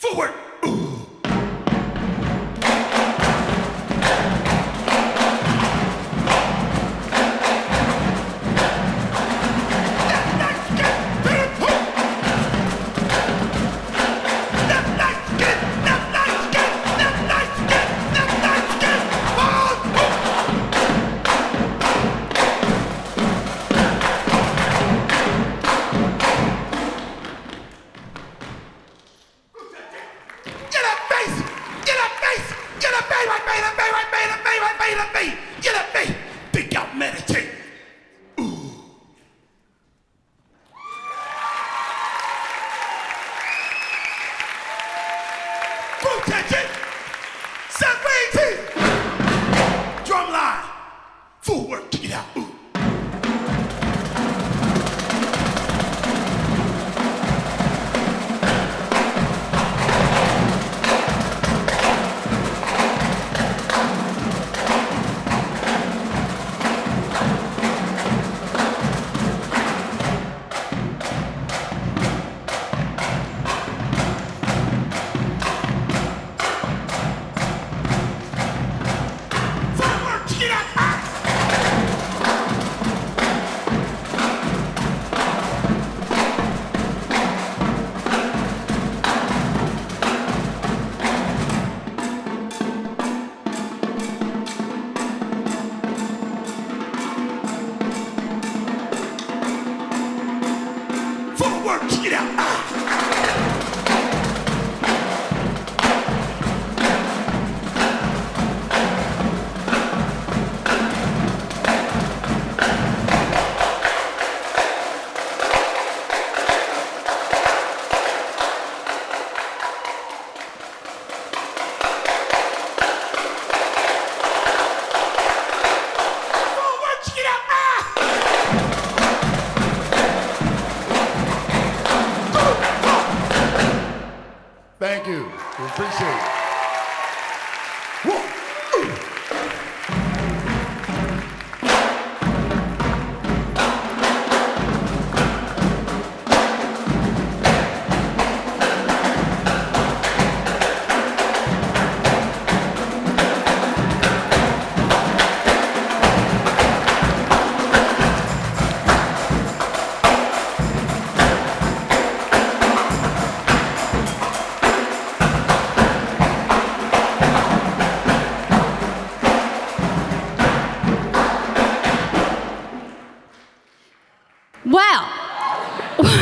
Forward. Thank you. We appreciate it.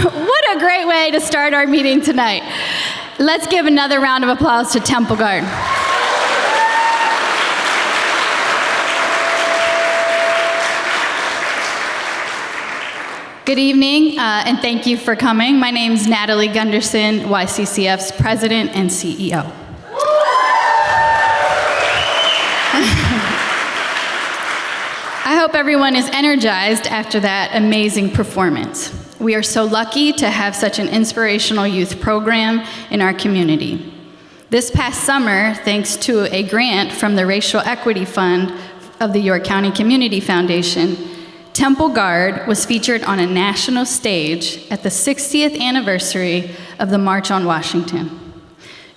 What a great way to start our meeting tonight. Let's give another round of applause to Temple Guard. Good evening, and thank you for coming. My name is Natalee Gunderson, YCCF's President and CEO. I hope everyone is energized after that amazing performance. We are so lucky to have such an inspirational youth program in our community. This past summer, thanks to a grant from the Racial Equity Fund of the York County Community Foundation, Temple Guard was featured on a national stage at the 60th anniversary of the March on Washington.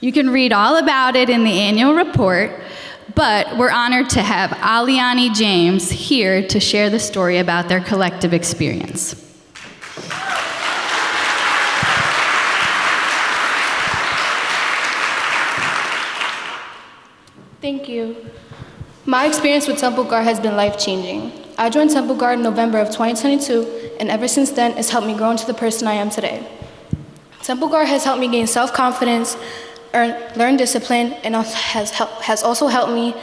You can read all about it in the annual report, but we're honored to have Aliani James here to share the story about their collective experience. Thank you. My experience with Temple Guard has been life-changing. I joined Temple Guard in November of 2022, and ever since then, it's helped me grow into the person I am today. Temple Guard has helped me gain self-confidence, learn discipline, and has also helped me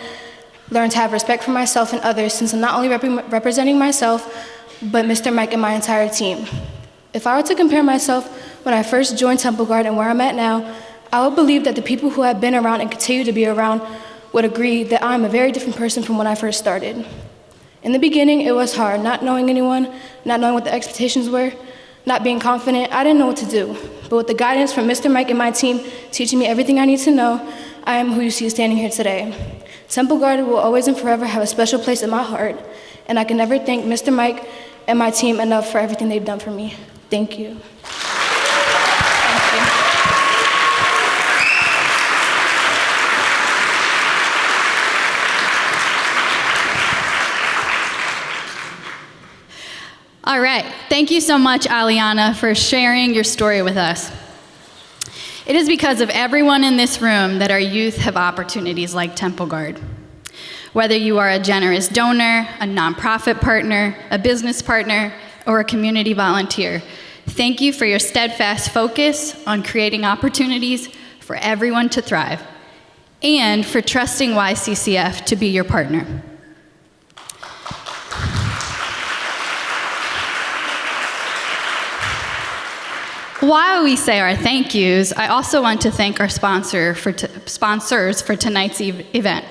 learn to have respect for myself and others, since I'm not only representing myself, but Mr. Mike and my entire team. If I were to compare myself when I first joined Temple Guard and where I'm at now, I would believe that the people who have been around and continue to be around would agree that I'm a very different person from when I first started. In the beginning, it was hard, not knowing anyone, not knowing what the expectations were, not being confident. I didn't know what to do. But with the guidance from Mr. Mike and my team teaching me everything I need to know, I am who you see standing here today. Temple Guard will always and forever have a special place in my heart, and I can never thank Mr. Mike and my team enough for everything they've done for me. Thank you. Thank you. Thank you so much, Aliana, for sharing your story with us. It is because of everyone in this room that our youth have opportunities like Temple Guard. Whether you are a generous donor, a nonprofit partner, a business partner, or a community volunteer, thank you for your steadfast focus on creating opportunities for everyone to thrive, and for trusting YCCF to be your partner. While we say our thank yous, I also want to thank our sponsors for tonight's event.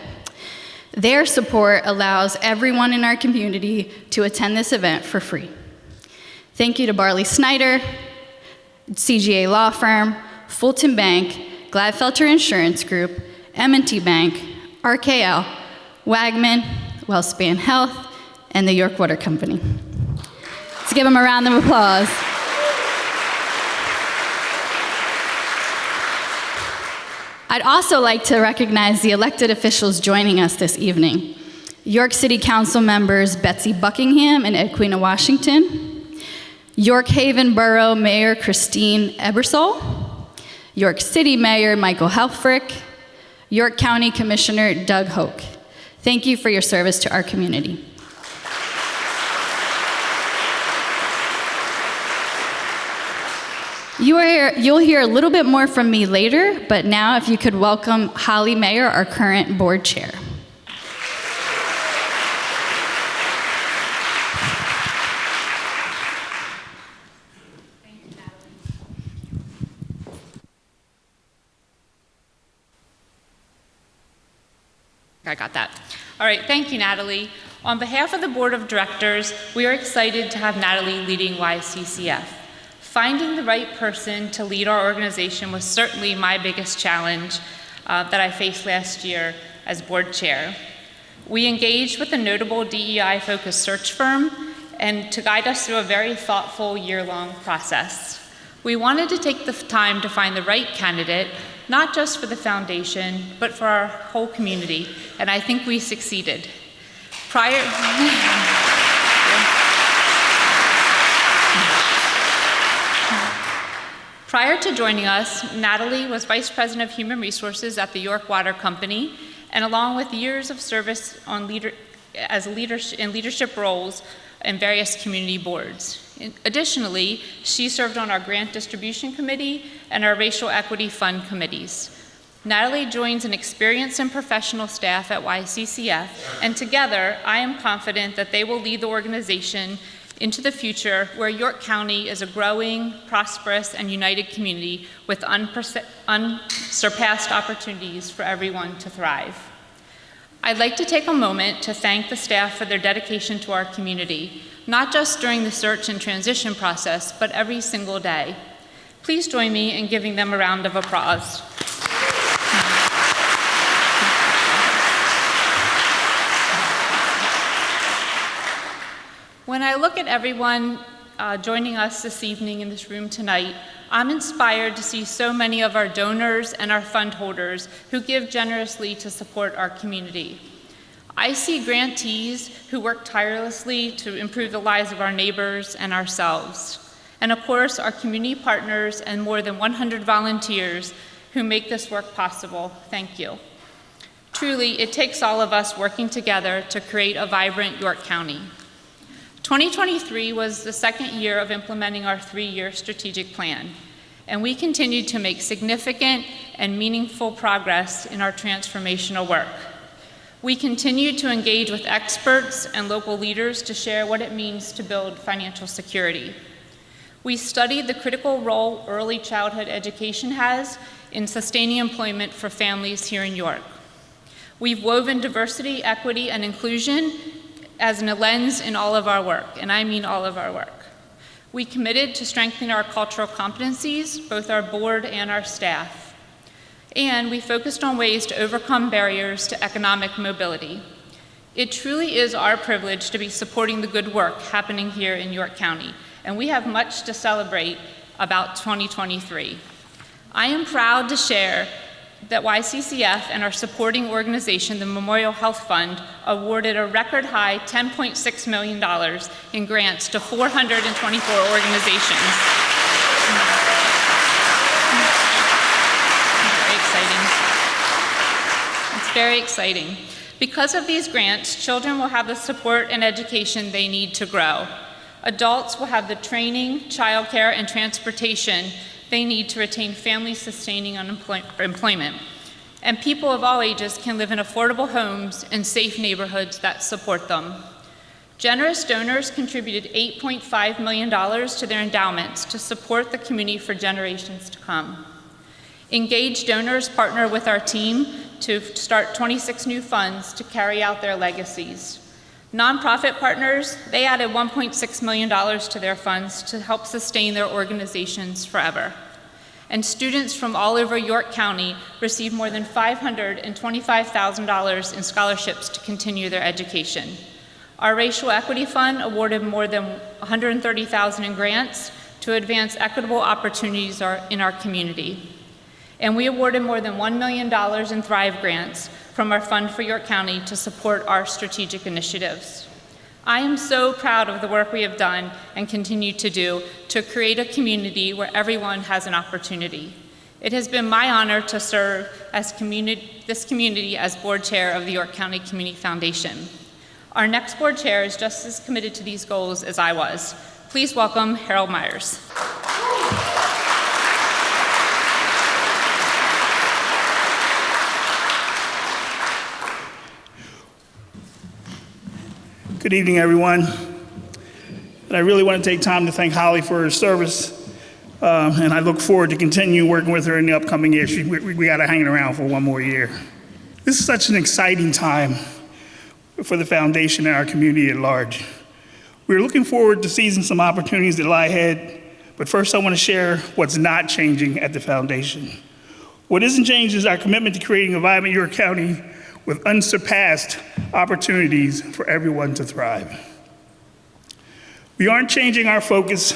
Their support allows everyone in our community to attend this event for free. Thank you to Barley Snyder, CGA Law Firm, Fulton Bank, Gladfelter Insurance Group, M&T Bank, RKL, Wagman, Wellspan Health, and the York Water Company. Let's give them a round of applause. I'd also like to recognize the elected officials joining us this evening. York City Council members Betsy Buckingham and Edwina Washington, York Haven Borough Mayor Christine Ebersole, York City Mayor Michael Helfrich, York County Commissioner Doug Hoke. Thank you for your service to our community. You'll hear a little bit more from me later, but now if you could welcome Holly Mayer, our current board chair. Thank you, Natalee. I got that. All right, thank you, Natalee. On behalf of the Board of Directors, we are excited to have Natalee leading YCCF. Finding the right person to lead our organization was certainly my biggest challenge that I faced last year as board chair. We engaged with a notable DEI-focused search firm and to guide us through a very thoughtful year-long process. We wanted to take the time to find the right candidate, not just for the foundation, but for our whole community, and I think we succeeded. Prior to joining us, Natalee was Vice President of Human Resources at the York Water Company, and along with years of service in leadership roles in various community boards. Additionally, she served on our Grant Distribution Committee and our Racial Equity Fund committees. Natalee joins an experienced and professional staff at YCCF, and together, I am confident that they will lead the organization into the future where York County is a growing, prosperous, and united community with unsurpassed opportunities for everyone to thrive. I'd like to take a moment to thank the staff for their dedication to our community, not just during the search and transition process, but every single day. Please join me in giving them a round of applause. When I look at everyone joining us this evening in this room tonight, I'm inspired to see so many of our donors and our fund holders who give generously to support our community. I see grantees who work tirelessly to improve the lives of our neighbors and ourselves. And of course, our community partners and more than 100 volunteers who make this work possible. Thank you. Truly, it takes all of us working together to create a vibrant York County. 2023 was the second year of implementing our 3-year strategic plan, and we continued to make significant and meaningful progress in our transformational work. We continued to engage with experts and local leaders to share what it means to build financial security. We studied the critical role early childhood education has in sustaining employment for families here in York. We've woven diversity, equity, and inclusion as a lens in all of our work, and I mean all of our work. We committed to strengthening our cultural competencies, both our board and our staff. And we focused on ways to overcome barriers to economic mobility. It truly is our privilege to be supporting the good work happening here in York County, and we have much to celebrate about 2023. I am proud to share that YCCF and our supporting organization, the Memorial Health Fund, awarded a record high $10.6 million in grants to 424 organizations. It's very exciting. Because of these grants, children will have the support and education they need to grow. Adults will have the training, childcare, and transportation they need to retain family-sustaining employment. And people of all ages can live in affordable homes and safe neighborhoods that support them. Generous donors contributed $8.5 million to their endowments to support the community for generations to come. Engaged donors partner with our team to start 26 new funds to carry out their legacies. Nonprofit partners, they added $1.6 million to their funds to help sustain their organizations forever. And students from all over York County received more than $525,000 in scholarships to continue their education. Our Racial Equity Fund awarded more than $130,000 in grants to advance equitable opportunities in our community. And we awarded more than $1 million in Thrive grants from our Fund for York County to support our strategic initiatives. I am so proud of the work we have done and continue to do to create a community where everyone has an opportunity. It has been my honor to serve as this community as board chair of the York County Community Foundation. Our next board chair is just as committed to these goals as I was. Please welcome Harold Myers. Good evening, everyone. And I really want to take time to thank Holly for her service, and I look forward to continue working with her in the upcoming year. We got to hang around for one more year. This is such an exciting time for the foundation and our community at large. We're looking forward to seizing some opportunities that lie ahead, but first I want to share what's not changing at the foundation. What isn't changing is our commitment to creating a vibrant York County with unsurpassed opportunities for everyone to thrive. We aren't changing our focus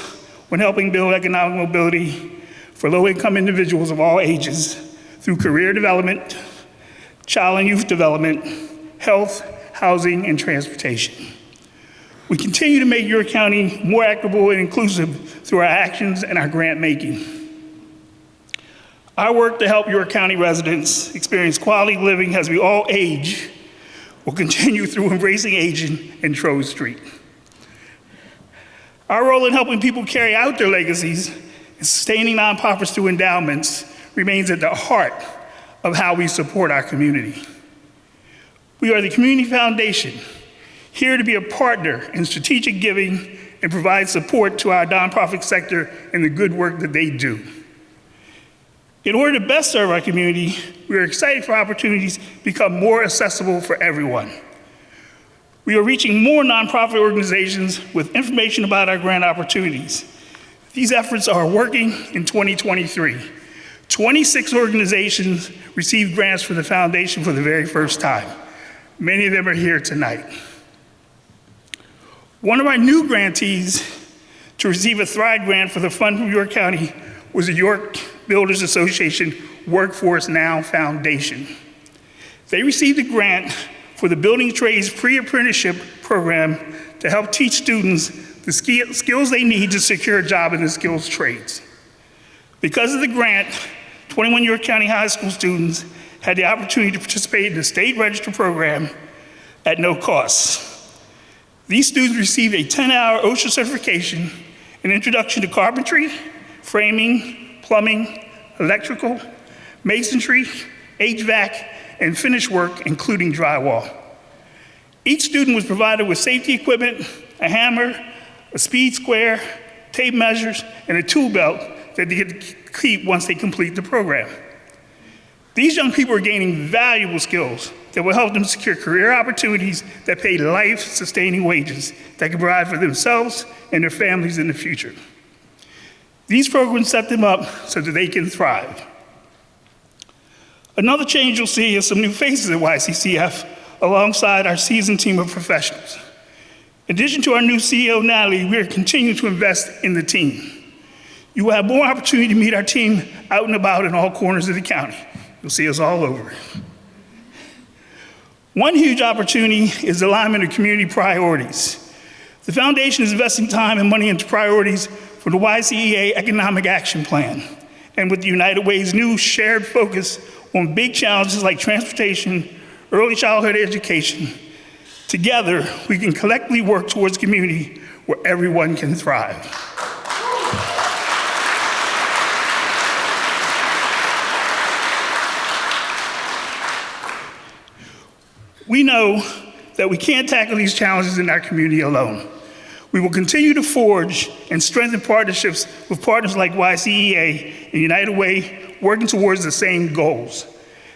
when helping build economic mobility for low-income individuals of all ages through career development, child and youth development, health, housing, and transportation. We continue to make York County more equitable and inclusive through our actions and our grant making. Our work to help York County residents experience quality living as we all age will continue through embracing aging and Trove Street. Our role in helping people carry out their legacies and sustaining nonprofits through endowments remains at the heart of how we support our community. We are the Community Foundation, here to be a partner in strategic giving and provide support to our nonprofit sector and the good work that they do. In order to best serve our community, we are excited for opportunities to become more accessible for everyone. We are reaching more nonprofit organizations with information about our grant opportunities. These efforts are working in 2023. 26 organizations received grants from the foundation for the very first time. Many of them are here tonight. One of our new grantees to receive a Thrive grant for the Fund from York County was the York Builders Association Workforce Now Foundation. They received a grant for the Building Trades Pre-Apprenticeship Program to help teach students the skills they need to secure a job in the skills trades. Because of the grant, 21 York County high school students had the opportunity to participate in the state register program at no cost. These students received a 10-hour OSHA certification, an introduction to carpentry, framing, plumbing, electrical, masonry, HVAC, and finish work, including drywall. Each student was provided with safety equipment, a hammer, a speed square, tape measures, and a tool belt that they get to keep once they complete the program. These young people are gaining valuable skills that will help them secure career opportunities that pay life-sustaining wages that can provide for themselves and their families in the future. These programs set them up so that they can thrive. Another change you'll see is some new faces at YCCF alongside our seasoned team of professionals. In addition to our new CEO, Natalee, we are continuing to invest in the team. You will have more opportunity to meet our team out and about in all corners of the county. You'll see us all over. One huge opportunity is the alignment of community priorities. The foundation is investing time and money into priorities for the YCEA Economic Action Plan, and with the United Way's new shared focus on big challenges like transportation, early childhood education. Together, we can collectively work towards a community where everyone can thrive. We know that we can't tackle these challenges in our community alone. We will continue to forge and strengthen partnerships with partners like YCEA and United Way, working towards the same goals.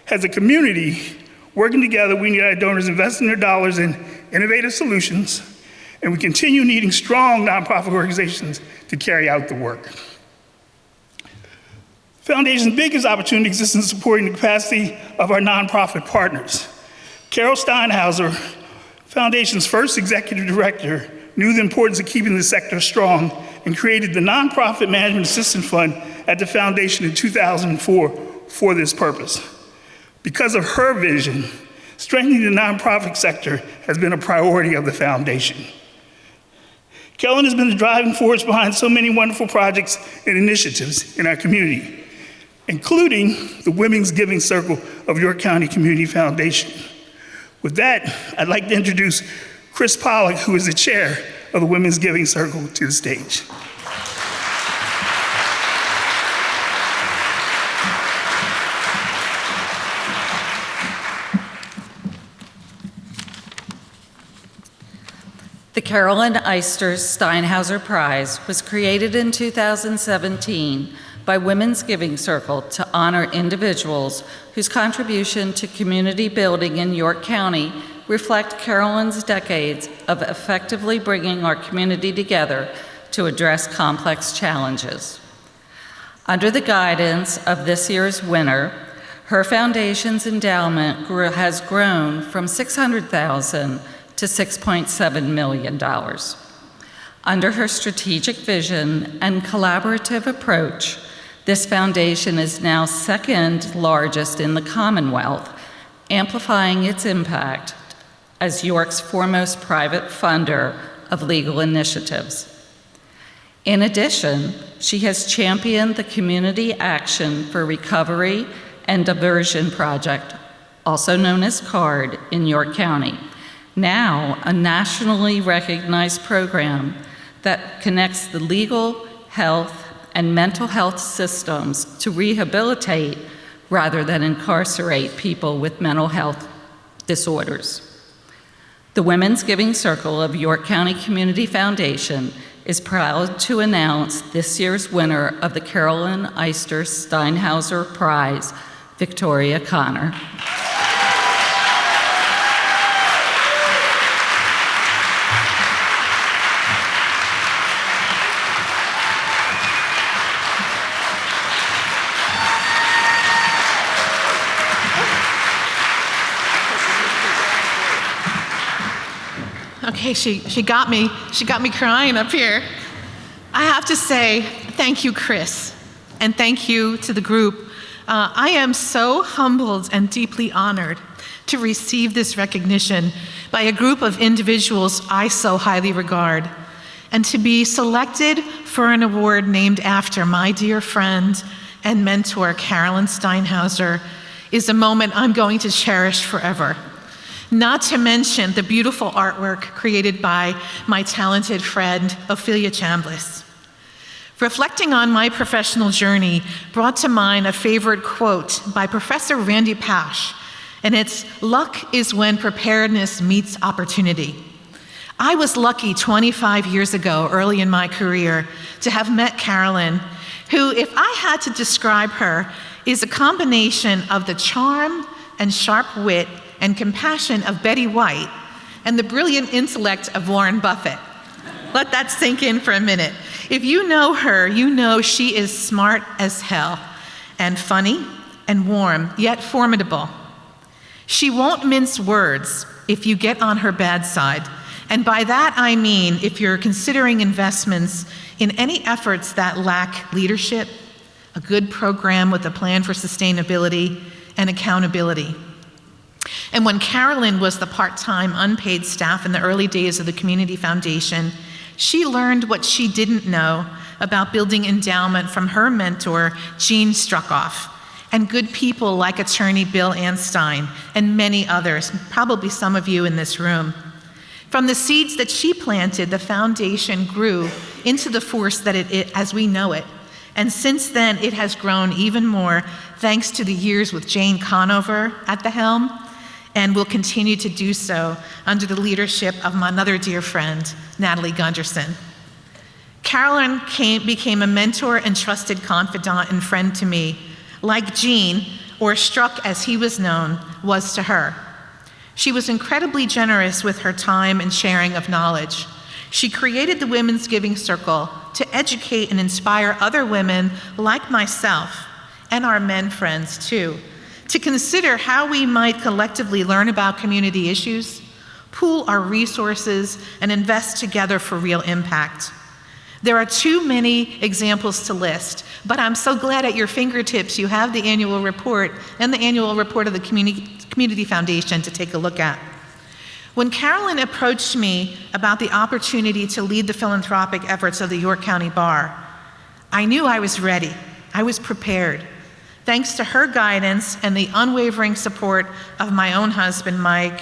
As a community, working together, we need our donors investing their dollars in innovative solutions, and we continue needing strong nonprofit organizations to carry out the work. The Foundation's biggest opportunity exists in supporting the capacity of our nonprofit partners. Carol Steinhauser, Foundation's first executive director, knew the importance of keeping the sector strong and created the Nonprofit Management Assistance Fund at the Foundation in 2004 for this purpose. Because of her vision, strengthening the nonprofit sector has been a priority of the Foundation. Kellen has been the driving force behind so many wonderful projects and initiatives in our community, including the Women's Giving Circle of York County Community Foundation. With that, I'd like to introduce Chris Pollack, who is the chair of the Women's Giving Circle, to the stage. The Carolyn Eister Steinhauser Prize was created in 2017 by Women's Giving Circle to honor individuals whose contribution to community building in York County reflect Carolyn's decades of effectively bringing our community together to address complex challenges. Under the guidance of this year's winner, her foundation's endowment has grown from $600,000 to $6.7 million. Under her strategic vision and collaborative approach, this foundation is now second largest in the Commonwealth, amplifying its impact as York's foremost private funder of legal initiatives. In addition, she has championed the Community Action for Recovery and Diversion Project, also known as CARD, in York County, now a nationally recognized program that connects the legal, health, and mental health systems to rehabilitate rather than incarcerate people with mental health disorders. The Women's Giving Circle of York County Community Foundation is proud to announce this year's winner of the Carolyn Eister Steinhauser Prize, Victoria Connor. Okay, she got me crying up here. I have to say thank you, Chris, and thank you to the group. I am so humbled and deeply honored to receive this recognition by a group of individuals I so highly regard, and to be selected for an award named after my dear friend and mentor, Carolyn Steinhauser, is a moment I'm going to cherish forever. Not to mention the beautiful artwork created by my talented friend, Ophelia Chambliss. Reflecting on my professional journey brought to mind a favorite quote by Professor Randy Pash, and it's, "Luck is when preparedness meets opportunity." I was lucky 25 years ago, early in my career, to have met Carolyn, who, if I had to describe her, is a combination of the charm and sharp wit and compassion of Betty White and the brilliant intellect of Warren Buffett. Let that sink in for a minute. If you know her, you know she is smart as hell and funny and warm, yet formidable. She won't mince words if you get on her bad side. And by that I mean if you're considering investments in any efforts that lack leadership, a good program with a plan for sustainability, and accountability. And when Carolyn was the part-time unpaid staff in the early days of the Community Foundation, she learned what she didn't know about building endowment from her mentor, Jean Struckoff, and good people like attorney Bill Anstein and many others, probably some of you in this room. From the seeds that she planted, the foundation grew into the force that it as we know it. And since then, it has grown even more thanks to the years with Jane Conover at the helm, and will continue to do so under the leadership of my another dear friend, Natalee Gunderson. Carolyn became a mentor and trusted confidant and friend to me, like Jean, or Struck as he was known, was to her. She was incredibly generous with her time and sharing of knowledge. She created the Women's Giving Circle to educate and inspire other women like myself, and our men friends too, to consider how we might collectively learn about community issues, pool our resources, and invest together for real impact. There are too many examples to list, but I'm so glad at your fingertips you have the annual report and the annual report of the Community Foundation to take a look at. When Carolyn approached me about the opportunity to lead the philanthropic efforts of the York County Bar, I knew I was ready. I was prepared. Thanks to her guidance and the unwavering support of my own husband, Mike,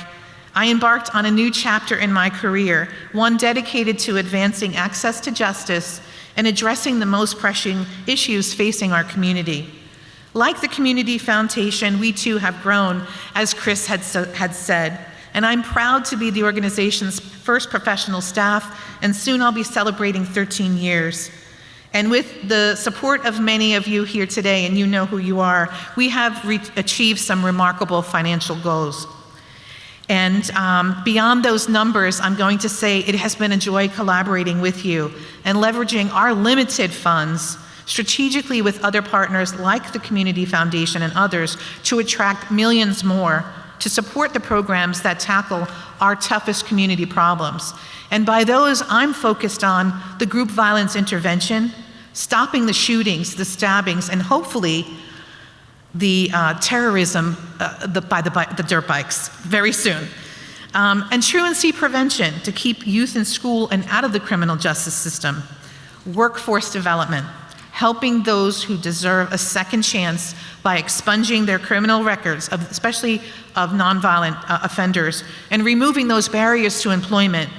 I embarked on a new chapter in my career, one dedicated to advancing access to justice and addressing the most pressing issues facing our community. Like the Community Foundation, we too have grown, as Chris had said, and I'm proud to be the organization's first professional staff, and soon I'll be celebrating 13 years. And with the support of many of you here today, and you know who you are, we have achieved some remarkable financial goals. And beyond those numbers, I'm going to say it has been a joy collaborating with you and leveraging our limited funds strategically with other partners like the Community Foundation and others to attract millions more to support the programs that tackle our toughest community problems. And by those, I'm focused on the group violence intervention, stopping the shootings, the stabbings, and hopefully the terrorism by the dirt bikes very soon. And truancy prevention to keep youth in school and out of the criminal justice system. Workforce development, helping those who deserve a second chance by expunging their criminal records, especially of nonviolent offenders, and removing those barriers to employment,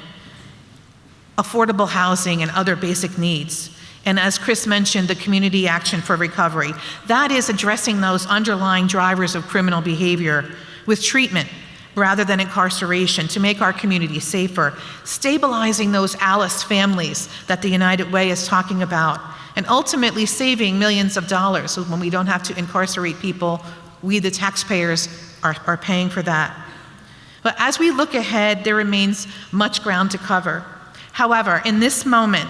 affordable housing, and other basic needs. And as Chris mentioned, the Community Action for Recovery. That is addressing those underlying drivers of criminal behavior with treatment rather than incarceration to make our community safer, stabilizing those Alice families that the United Way is talking about, and ultimately saving millions of dollars. So when we don't have to incarcerate people, we, the taxpayers, are paying for that. But as we look ahead, there remains much ground to cover. However, in this moment,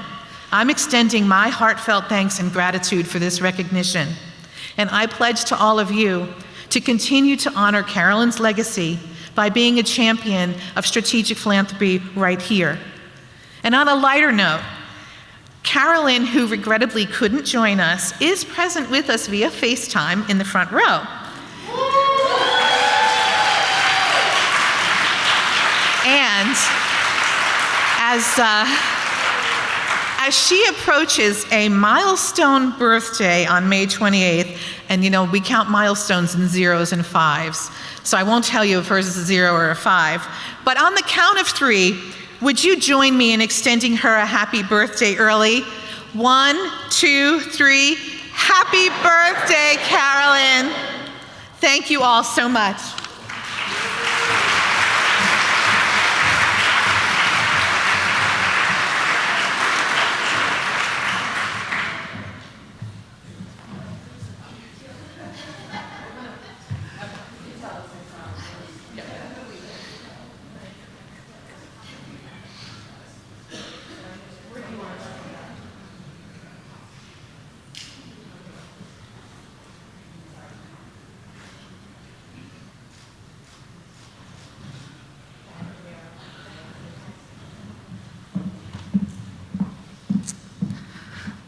I'm extending my heartfelt thanks and gratitude for this recognition. And I pledge to all of you to continue to honor Carolyn's legacy by being a champion of strategic philanthropy right here. And on a lighter note, Carolyn, who regrettably couldn't join us, is present with us via FaceTime in the front row. And as she approaches a milestone birthday on May 28th, and you know, we count milestones in zeros and fives, so I won't tell you if hers is a 0 or a 5, but on the count of 3, would you join me in extending her a happy birthday early? 1, 2, 3, happy birthday, Carolyn. Thank you all so much.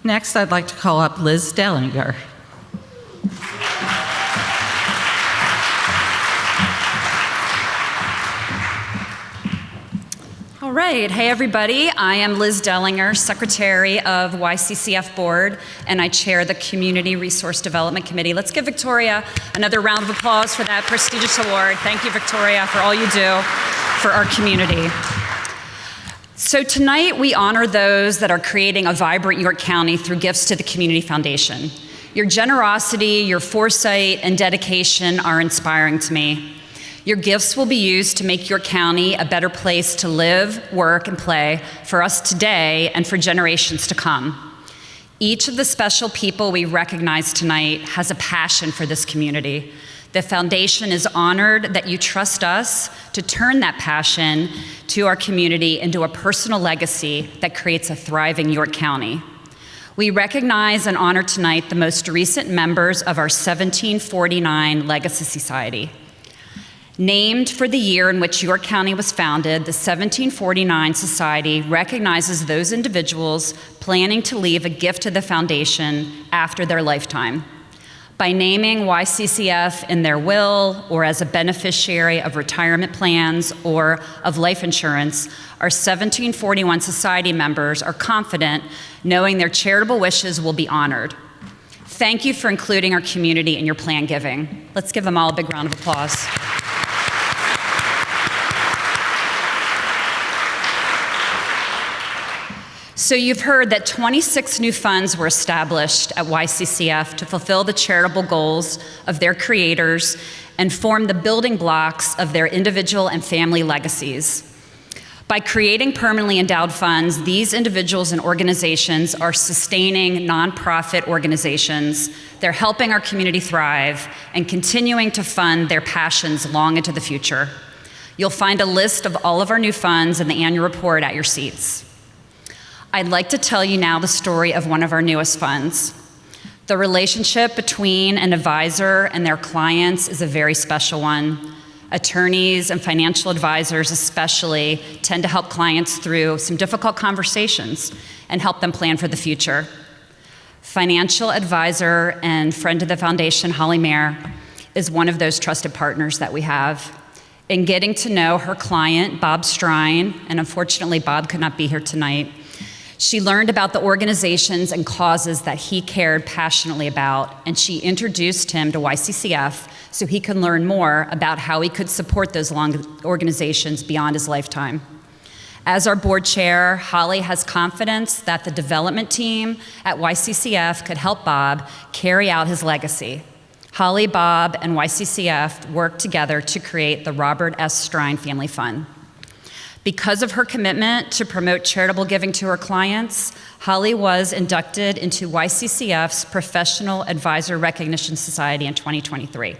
Next, I'd like to call up Liz Dellinger. right, hey everybody, I am Liz Dellinger, Secretary of YCCF Board, and I chair the Community Resource Development Committee. Let's give Victoria another round of applause for that prestigious award. Thank you, Victoria, for all you do for our community. So tonight we honor those that are creating a vibrant York County through gifts to the Community Foundation. Your generosity, your foresight, and dedication are inspiring to me. Your gifts will be used to make York County a better place to live, work, and play for us today and for generations to come. Each of the special people we recognize tonight has a passion for this community. The foundation is honored that you trust us to turn that passion to our community into a personal legacy that creates a thriving York County. We recognize and honor tonight the most recent members of our 1749 Legacy Society. Named for the year in which York County was founded, the 1749 Society recognizes those individuals planning to leave a gift to the foundation after their lifetime. By naming YCCF in their will or as a beneficiary of retirement plans or of life insurance, our 1741 Society members are confident knowing their charitable wishes will be honored. Thank you for including our community in your plan giving. Let's give them all a big round of applause. So you've heard that 26 new funds were established at YCCF to fulfill the charitable goals of their creators and form the building blocks of their individual and family legacies. By creating permanently endowed funds, these individuals and organizations are sustaining nonprofit organizations. They're helping our community thrive and continuing to fund their passions long into the future. You'll find a list of all of our new funds in the annual report at your seats. I'd like to tell you now the story of one of our newest funds. The relationship between an advisor and their clients is a very special one. Attorneys and financial advisors especially tend to help clients through some difficult conversations and help them plan for the future. Financial advisor and friend of the foundation, Holly Mayer, is one of those trusted partners that we have. In getting to know her client, Bob Strine, and unfortunately Bob could not be here tonight, she learned about the organizations and causes that he cared passionately about, and she introduced him to YCCF so he could learn more about how he could support those organizations beyond his lifetime. As our board chair, Holly has confidence that the development team at YCCF could help Bob carry out his legacy. Holly, Bob, and YCCF worked together to create the Robert S. Strine Family Fund. Because of her commitment to promote charitable giving to her clients, Holly was inducted into YCCF's Professional Advisor Recognition Society in 2023.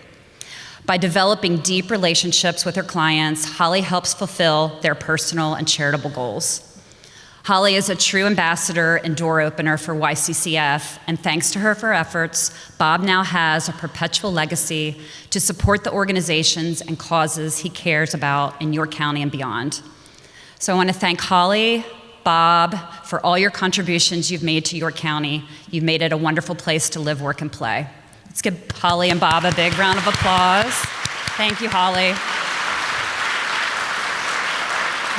By developing deep relationships with her clients, Holly helps fulfill their personal and charitable goals. Holly is a true ambassador and door opener for YCCF, and thanks to her for efforts, Bob now has a perpetual legacy to support the organizations and causes he cares about in York County and beyond. So I want to thank Holly, Bob, for all your contributions you've made to York County. You've made it a wonderful place to live, work, and play. Let's give Holly and Bob a big round of applause. Thank you, Holly.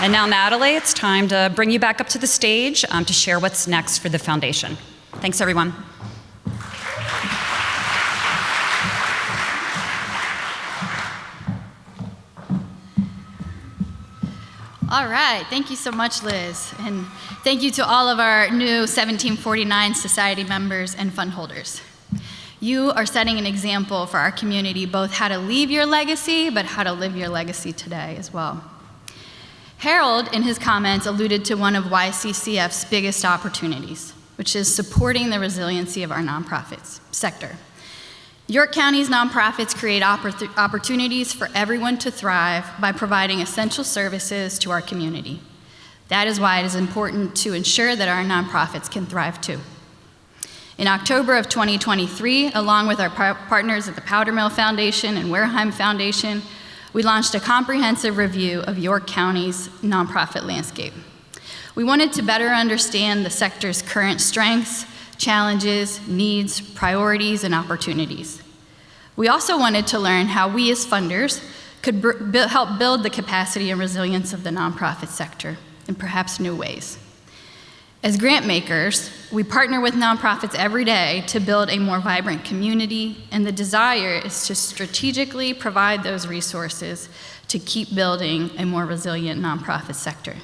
And now, Natalie, it's time to bring you back up to the stage to share what's next for the foundation. Thanks, everyone. All right, thank you so much, Liz. And thank you to all of our new 1749 Society members and fund holders. You are setting an example for our community, both how to leave your legacy, but how to live your legacy today as well. Harold, in his comments, alluded to one of YCCF's biggest opportunities, which is supporting the resiliency of our nonprofits sector. York County's nonprofits create opportunities for everyone to thrive by providing essential services to our community. That is why it is important to ensure that our nonprofits can thrive too. In October of 2023, along with our partners at the Powder Mill Foundation and Wareheim Foundation, we launched a comprehensive review of York County's nonprofit landscape. We wanted to better understand the sector's current strengths, challenges, needs, priorities, and opportunities. We also wanted to learn how we as funders could help build the capacity and resilience of the nonprofit sector in perhaps new ways. As grant makers, we partner with nonprofits every day to build a more vibrant community, and the desire is to strategically provide those resources to keep building a more resilient nonprofit sector.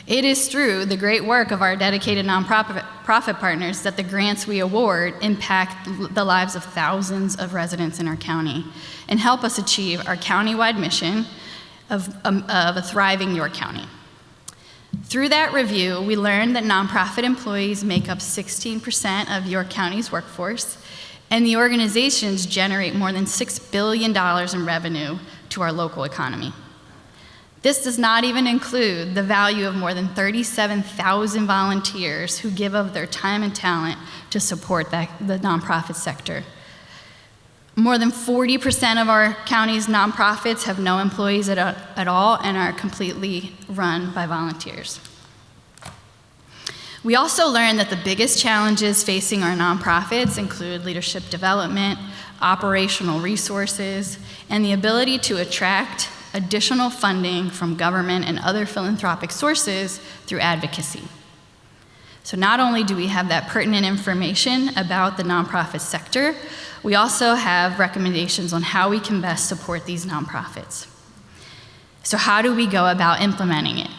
It is through the great work of our dedicated nonprofit partners that the grants we award impact the lives of thousands of residents in our county and help us achieve our countywide mission of a thriving York County. Through that review, we learned that nonprofit employees make up 16% of York County's workforce, and the organizations generate more than $6 billion in revenue to our local economy. This does not even include the value of more than 37,000 volunteers who give of their time and talent to support the nonprofit sector. More than 40% of our county's nonprofits have no employees at all and are completely run by volunteers. We also learned that the biggest challenges facing our nonprofits include leadership development, operational resources, and the ability to attract additional funding from government and other philanthropic sources through advocacy. So not only do we have that pertinent information about the nonprofit sector, we also have recommendations on how we can best support these nonprofits. So how do we go about implementing it?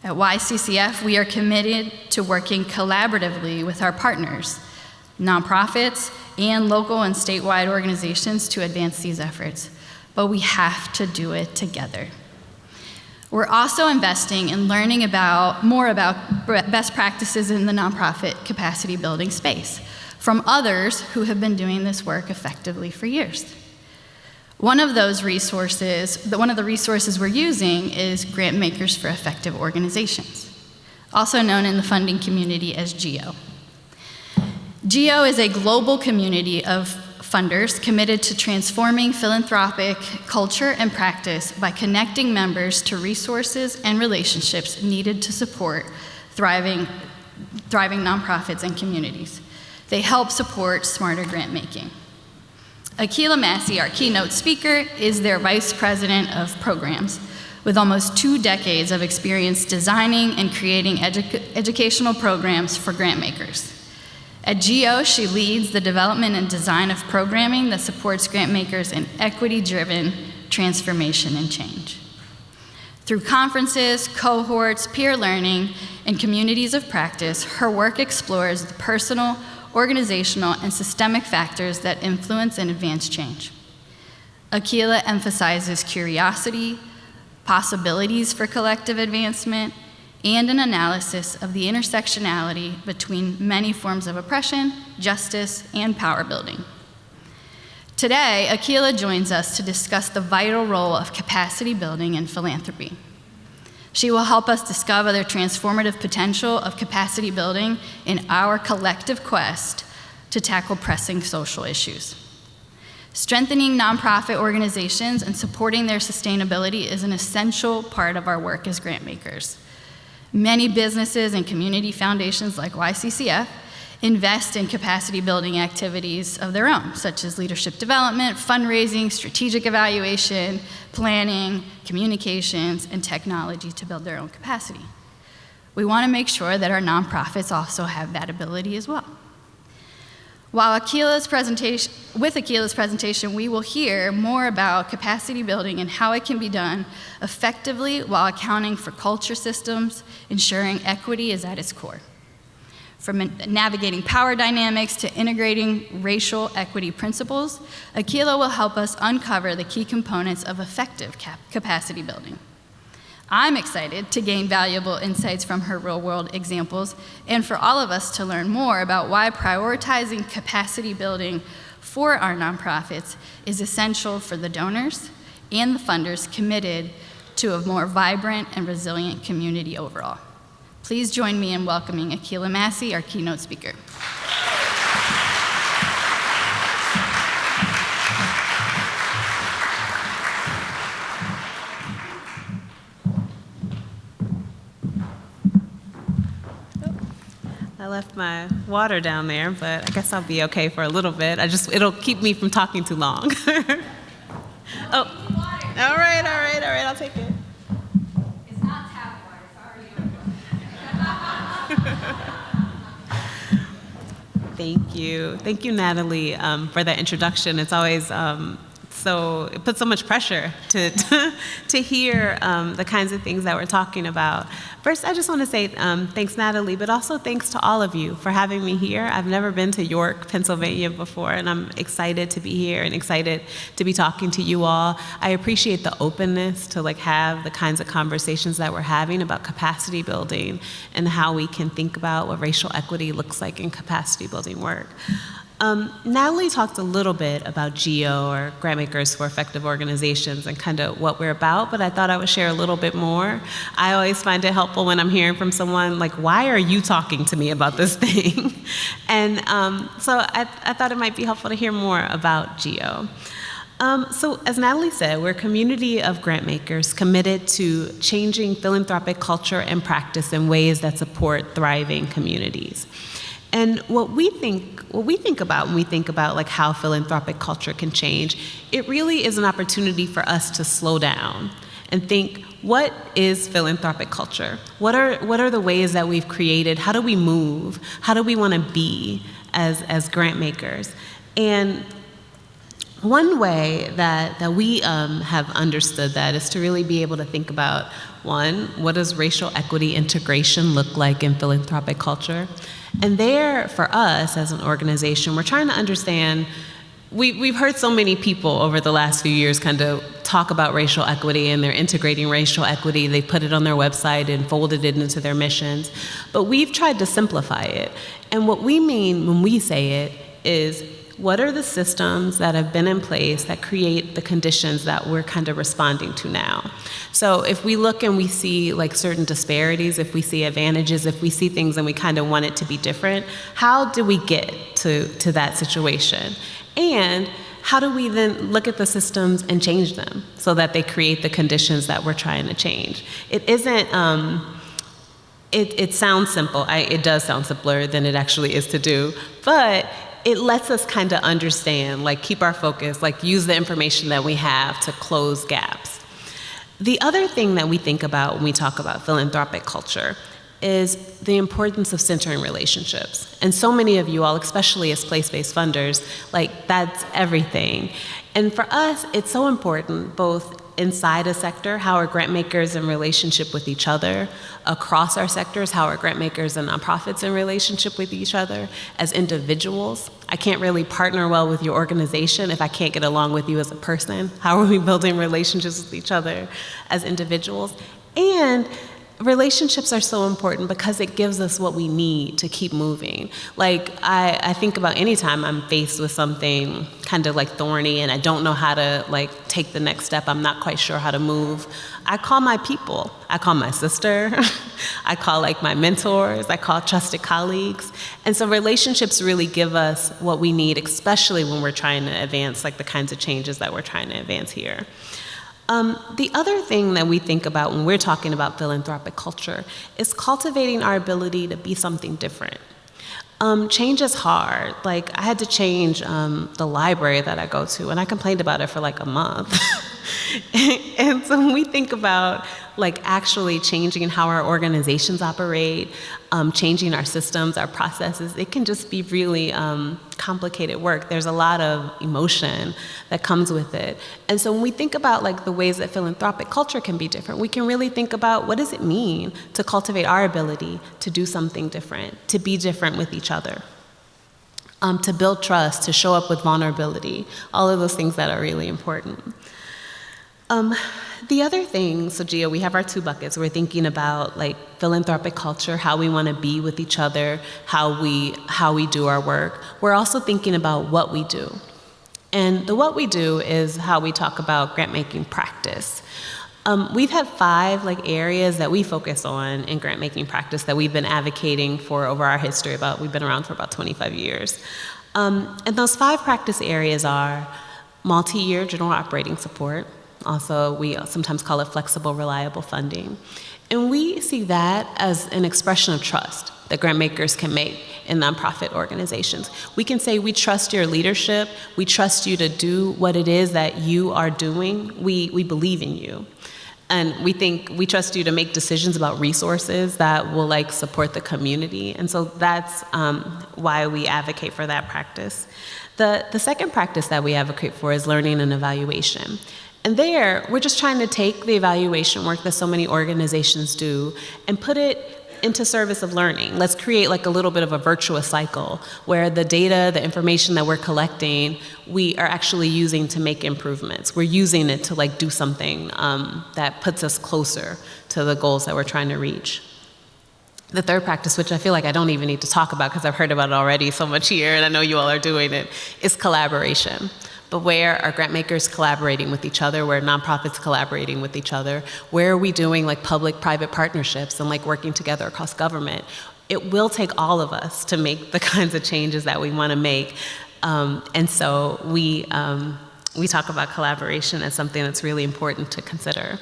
At YCCF, we are committed to working collaboratively with our partners, nonprofits, and local and statewide organizations to advance these efforts, but we have to do it together. We're also investing in learning more about best practices in the nonprofit capacity building space from others who have been doing this work effectively for years. One of the resources we're using is Grant Makers for Effective Organizations, also known in the funding community as GEO. GEO is a global community of funders committed to transforming philanthropic culture and practice by connecting members to resources and relationships needed to support thriving nonprofits and communities. They help support smarter grant making. Akilah Massey, our keynote speaker, is their Vice President of Programs, with almost 2 decades of experience designing and creating educational programs for grant makers. At GEO, she leads the development and design of programming that supports grant makers in equity-driven transformation and change. Through conferences, cohorts, peer learning, and communities of practice, her work explores the personal, organizational, and systemic factors that influence and advance change. Akilah emphasizes curiosity, possibilities for collective advancement, and an analysis of the intersectionality between many forms of oppression, justice, and power building. Today, Akilah joins us to discuss the vital role of capacity building in philanthropy. She will help us discover the transformative potential of capacity building in our collective quest to tackle pressing social issues. Strengthening nonprofit organizations and supporting their sustainability is an essential part of our work as grant makers. Many businesses and community foundations like YCCF invest in capacity building activities of their own, such as leadership development, fundraising, strategic evaluation, planning, communications, and technology to build their own capacity. We want to make sure that our nonprofits also have that ability as well. With Akilah's presentation, we will hear more about capacity building and how it can be done effectively while accounting for culture systems, ensuring equity is at its core. From navigating power dynamics to integrating racial equity principles, Akilah will help us uncover the key components of effective capacity building. I'm excited to gain valuable insights from her real-world examples and for all of us to learn more about why prioritizing capacity building for our nonprofits is essential for the donors and the funders committed to a more vibrant and resilient community overall. Please join me in welcoming Akilah Massey, our keynote speaker. I left my water down there, but I guess I'll be okay for a little bit. It'll keep me from talking too long. Oh, all right, I'll take it. It's not tap water, Thank you. Thank you, Natalie, for that introduction. It's always it puts so much pressure to hear the kinds of things that we're talking about. First, I just want to say thanks, Natalie, but also thanks to all of you for having me here. I've never been to York, Pennsylvania before, and I'm excited to be here and excited to be talking to you all. I appreciate the openness to have the kinds of conversations that we're having about capacity building and how we can think about what racial equity looks like in capacity building work. Natalie talked a little bit about GEO, or Grantmakers for Effective Organizations, and kind of what we're about, but I thought I would share a little bit more. I always find it helpful when I'm hearing from someone like, why are you talking to me about this thing? And so I thought it might be helpful to hear more about GEO. So as Natalie said, we're a community of grantmakers committed to changing philanthropic culture and practice in ways that support thriving communities. And what we think about when we think about how philanthropic culture can change, it really is an opportunity for us to slow down and think, what is philanthropic culture? What are the ways that we've created? How do we move? How do we want to be as grant makers? And one way that we have understood that is to really be able to think about, one, what does racial equity integration look like in philanthropic culture? And there, for us as an organization, we're trying to understand, we've heard so many people over the last few years kind of talk about racial equity, and they're integrating racial equity. They put it on their website and folded it into their missions. But we've tried to simplify it. And what we mean when we say it is, what are the systems that have been in place that create the conditions that we're kind of responding to now? So if we look and we see certain disparities, if we see advantages, if we see things and we kind of want it to be different, how do we get to that situation? And how do we then look at the systems and change them so that they create the conditions that we're trying to change? It isn't, it sounds simple. It does sound simpler than it actually is to do, but it lets us kind of understand, keep our focus, use the information that we have to close gaps. The other thing that we think about when we talk about philanthropic culture is the importance of centering relationships. And so many of you all, especially as place-based funders, that's everything. And for us, it's so important, both inside a sector, how are grant makers in relationship with each other, across our sectors, how are grant makers and nonprofits in relationship with each other, as individuals. I can't really partner well with your organization if I can't get along with you as a person. How are we building relationships with each other as individuals? And relationships are so important because it gives us what we need to keep moving. I think about any time I'm faced with something kind of thorny and I don't know how to take the next step, I'm not quite sure how to move, I call my people. I call my sister, I call my mentors, I call trusted colleagues. And so relationships really give us what we need, especially when we're trying to advance the kinds of changes that we're trying to advance here. The other thing that we think about when we're talking about philanthropic culture is cultivating our ability to be something different. Change is hard. I had to change the library that I go to, and I complained about it for a month. And so when we think about actually changing how our organizations operate, changing our systems, our processes, it can just be really complicated work. There's a lot of emotion that comes with it. And so when we think about the ways that philanthropic culture can be different, we can really think about, what does it mean to cultivate our ability to do something different, to be different with each other, to build trust, to show up with vulnerability, all of those things that are really important. The other thing, so Gio, we have our two buckets. We're thinking about philanthropic culture, how we want to be with each other, how we do our work. We're also thinking about what we do. And the what we do is how we talk about grant-making practice. We've had 5 areas that we focus on in grant-making practice that we've been advocating for over our history. We've been around for about 25 years. And those 5 practice areas are multi-year general operating support. Also, we sometimes call it flexible, reliable funding. And we see that as an expression of trust that grant makers can make in nonprofit organizations. We can say, we trust your leadership, we trust you to do what it is that you are doing, we believe in you. And we trust you to make decisions about resources that will like support the community. And so that's why we advocate for that practice. The second practice that we advocate for is learning and evaluation. And there, we're just trying to take the evaluation work that so many organizations do and put it into service of learning. Let's create like a little bit of a virtuous cycle where the data, the information that we're collecting, we are actually using to make improvements. We're using it to like do something that puts us closer to the goals that we're trying to reach. The third practice, which I feel like I don't even need to talk about because I've heard about it already so much here and I know you all are doing it, is collaboration. But where are grant makers collaborating with each other? Where are nonprofits collaborating with each other? Where are we doing like public-private partnerships and like working together across government? It will take all of us to make the kinds of changes that we want to make. And so we talk about collaboration as something that's really important to consider.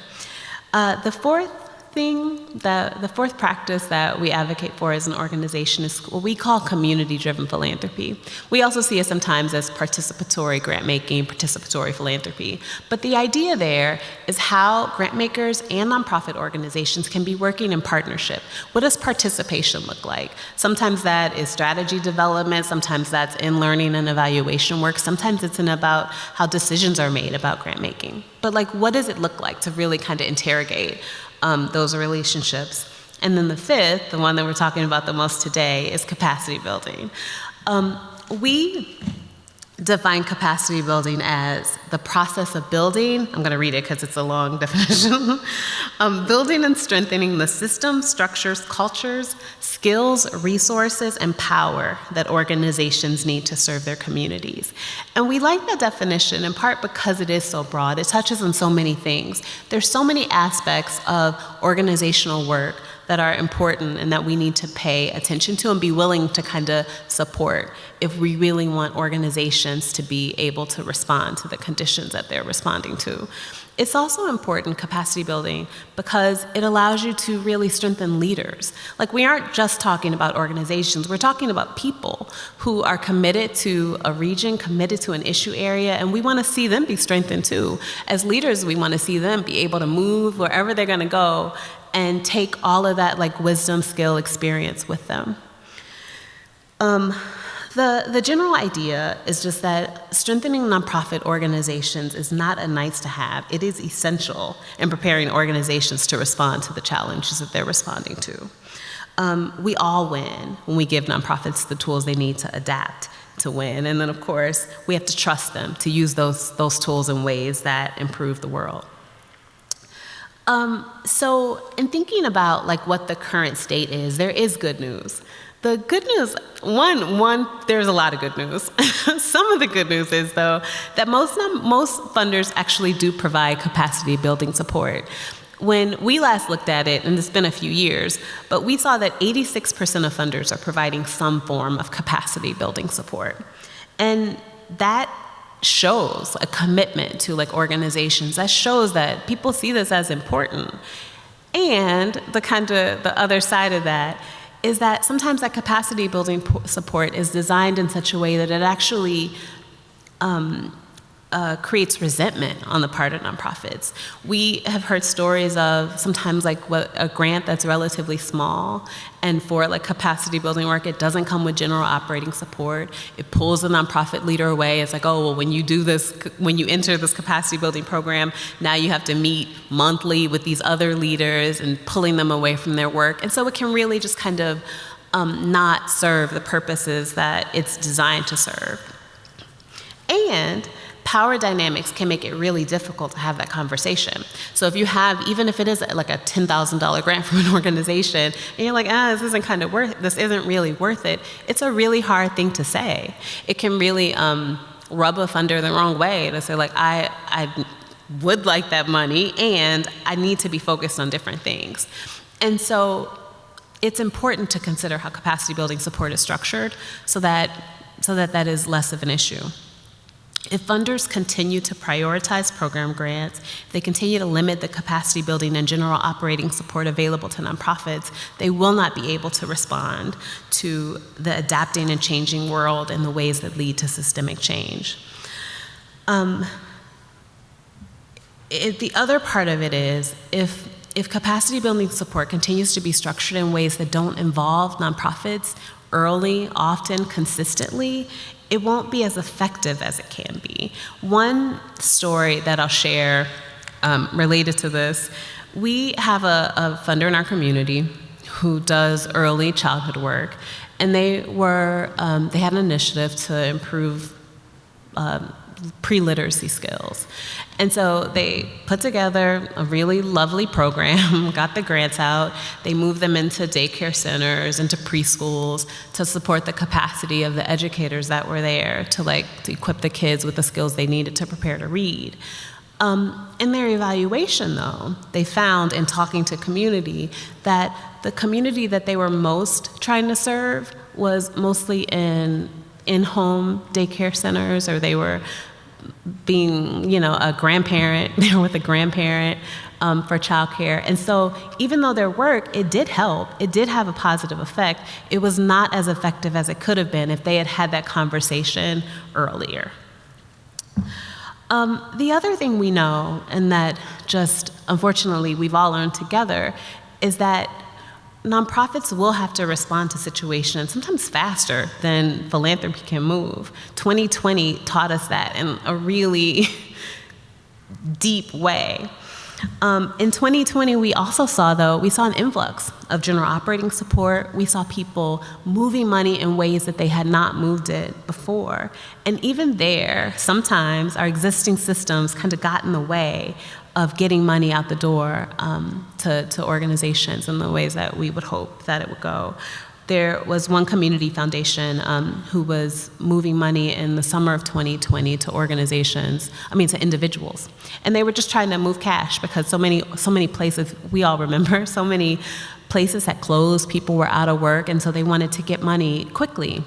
The fourth practice that we advocate for as an organization is what we call community-driven philanthropy. We also see it sometimes as participatory grant making, participatory philanthropy. But the idea there is how grant makers and nonprofit organizations can be working in partnership. What does participation look like? Sometimes that is strategy development, sometimes that's in learning and evaluation work, sometimes it's in about how decisions are made about grant making. But like, what does it look like to really kind of interrogate those relationships? And then the fifth, the one that we're talking about the most today, is capacity building. We define capacity building as the process of building, I'm going to read it because it's a long definition, building and strengthening the systems, structures, cultures, skills, resources, and power that organizations need to serve their communities. And we like that definition in part because it is so broad. It touches on so many things. There's so many aspects of organizational work that are important and that we need to pay attention to and be willing to kind of support if we really want organizations to be able to respond to the conditions that they're responding to. It's also important, capacity building, because it allows you to really strengthen leaders. Like, we aren't just talking about organizations, we're talking about people who are committed to a region, committed to an issue area, and we want to see them be strengthened too. As leaders, we want to see them be able to move wherever they're going to go and take all of that like wisdom, skill, experience with them. The general idea is just that strengthening nonprofit organizations is not a nice to have. It is essential in preparing organizations to respond to the challenges that they're responding to. We all win when we give nonprofits the tools they need to adapt to win. And then of course, we have to trust them to use those tools in ways that improve the world. So in thinking about like what the current state is, there is good news. The good news, one, there's a lot of good news. Some of the good news is though, that most funders actually do provide capacity building support. When we last looked at it, and it's been a few years, but we saw that 86% of funders are providing some form of capacity building support. And that shows a commitment to like organizations. That shows that people see this as important. And the other side of that is that sometimes that capacity building support is designed in such a way that it actually creates resentment on the part of nonprofits. We have heard stories of sometimes like a grant that's relatively small, and for like capacity building work, it doesn't come with general operating support. It pulls the nonprofit leader away. It's like, oh, well, when you enter this capacity building program, now you have to meet monthly with these other leaders and pulling them away from their work. And so it can really just kind of not serve the purposes that it's designed to serve. And power dynamics can make it really difficult to have that conversation. So if you have, even if it is like a $10,000 grant from an organization, and you're like, this isn't really worth it, it's a really hard thing to say. It can really rub a funder the wrong way to say like, I would like that money and I need to be focused on different things. And so it's important to consider how capacity building support is structured so that is less of an issue. If funders continue to prioritize program grants, if they continue to limit the capacity building and general operating support available to nonprofits, they will not be able to respond to the adapting and changing world in the ways that lead to systemic change. the other part of it is if capacity building support continues to be structured in ways that don't involve nonprofits early, often, consistently, it won't be as effective as it can be. One story that I'll share related to this, we have a funder in our community who does early childhood work, and they had an initiative to improve pre-literacy skills. And so they put together a really lovely program, got the grants out, they moved them into daycare centers, into preschools to support the capacity of the educators that were there to equip the kids with the skills they needed to prepare to read. In their evaluation, though, they found in talking to community that the community that they were most trying to serve was mostly in-home daycare centers, or they were being, a grandparent, they were with a grandparent for childcare. And so even though their work, it did help, it did have a positive effect, it was not as effective as it could have been if they had had that conversation earlier. The other thing we know, and that just unfortunately we've all learned together, is that nonprofits will have to respond to situations sometimes faster than philanthropy can move. 2020 taught us that in a really deep way. In 2020, we also saw an influx of general operating support. We saw people moving money in ways that they had not moved it before. And even there, sometimes our existing systems kind of got in the way of getting money out the door to organizations in the ways that we would hope that it would go. There was one community foundation who was moving money in the summer of 2020 to individuals. And they were just trying to move cash because so many places, we all remember, so many places had closed, people were out of work, and so they wanted to get money quickly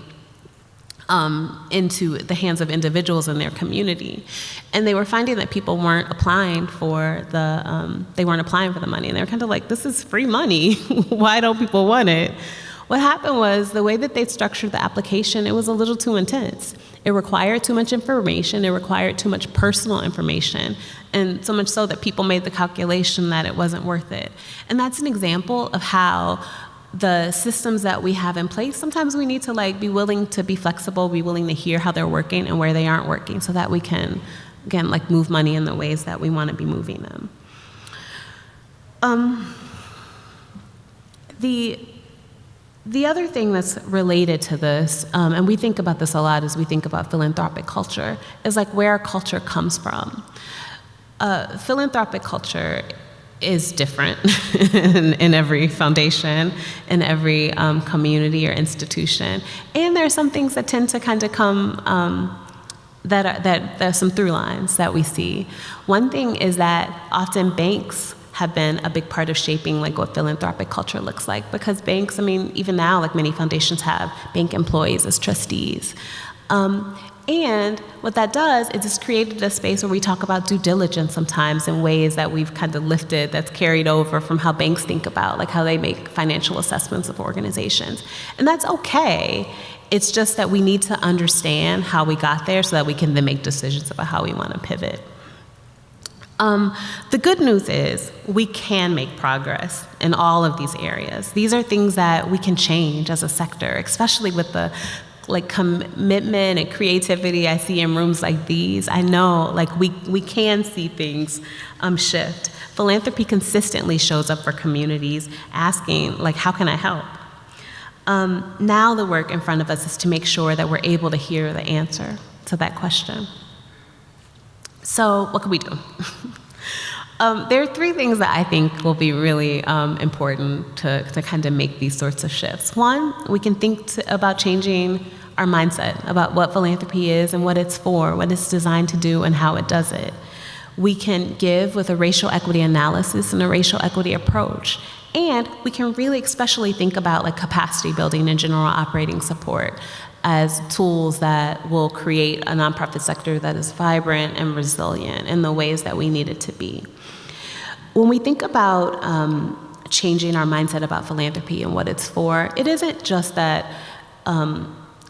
into the hands of individuals in their community. And they were finding that people weren't applying for the money. And they were kind of like, this is free money. Why don't people want it? What happened was the way that they structured the application, it was a little too intense. It required too much information. It required too much personal information. And so much so that people made the calculation that it wasn't worth it. And that's an example of how the systems that we have in place, sometimes we need to be willing to be flexible, be willing to hear how they're working and where they aren't working so that we can, again, move money in the ways that we want to be moving them. The other thing that's related to this, and we think about this a lot as we think about philanthropic culture, is where our culture comes from. Philanthropic culture is different in every foundation, in every community or institution. And there are some things that tend to kind of come, that there's some through lines that we see. One thing is that often banks have been a big part of shaping what philanthropic culture looks like, because banks, even now, many foundations have bank employees as trustees. And what that does is it's created a space where we talk about due diligence sometimes in ways that we've kind of lifted, that's carried over from how banks think about, how they make financial assessments of organizations. And that's okay. It's just that we need to understand how we got there so that we can then make decisions about how we want to pivot. The good news is we can make progress in all of these areas. These are things that we can change as a sector, especially with the commitment and creativity I see in rooms like these. I know we can see things shift. Philanthropy consistently shows up for communities asking how can I help? Now the work in front of us is to make sure that we're able to hear the answer to that question. So what can we do? There are three things that I think will be really important to kind of make these sorts of shifts. One, we can think about changing our mindset about what philanthropy is and what it's for, what it's designed to do, and how it does it. We can give with a racial equity analysis and a racial equity approach. And we can really especially think about capacity building and general operating support as tools that will create a nonprofit sector that is vibrant and resilient in the ways that we need it to be. When we think about changing our mindset about philanthropy and what it's for, it isn't just that